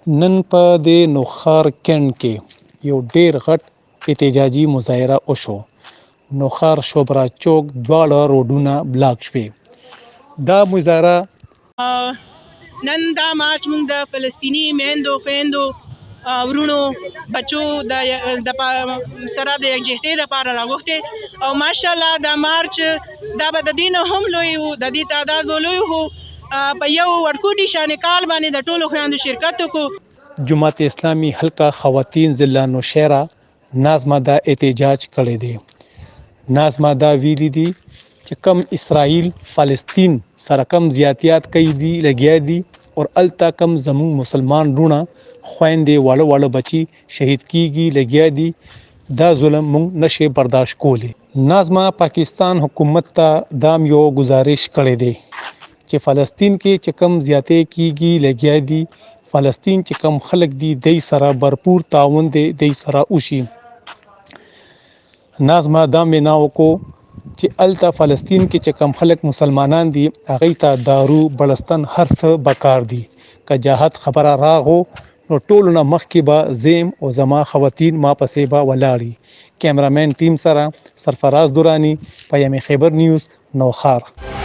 نن په د نوشہرہ کیڼ کې یو ډیر غټ احتجاجي مظاهره وشو. نوشہرہ شوبرا چوک دواړه روډونه بلاک شوي. دا مظاهره نن دا مارچ موږ د فلسطینی میندو خویندو ورونو بچو د سره د یکجهتۍ لپاره راغوښتې او ماشاءالله دا مارچ دا به د دې نه هم لوی و، د دې تعداد به لوی و. په یو ورکوټي شانې کال باندې د ټولو خویندو شرکت وکړو. جماعت اسلامی حلقہ خواتین ضلع نوشہرہ نازمه دا احتجاج کړی دی. نازمه دا ویلی دی چې کم اسرائیل فلسطین سره کم زیاتیات کوي دي لګیا دي اور التا کم زمون مسلمان رونه خويندې واړه بچي شهید کیږي لګیا دي. دا ظلم مونږ نشي برداشت کولی. نازمه پاکستان حکومت ته دام یو گزارش کړی دی چې فلسطین کې چې کم زیاتې کیږي لګیا دي، فلسطین چې کم خلک دي دای سره بھرپور تعاون دی دای سره وشي. نازمه دا میناو کو چې التا فلسطین کې چې کم خلک مسلمانان دي هغه ته دارو بلستان هر څه بکار دي. که جهاد خبره راغو نو ټولو نه مخکې به زیم او زما خواتین ما پسې به ولاړی. کیمرامین ټیم سره سرفراز درانی، پیام خیبر نیوز، نوشہرہ.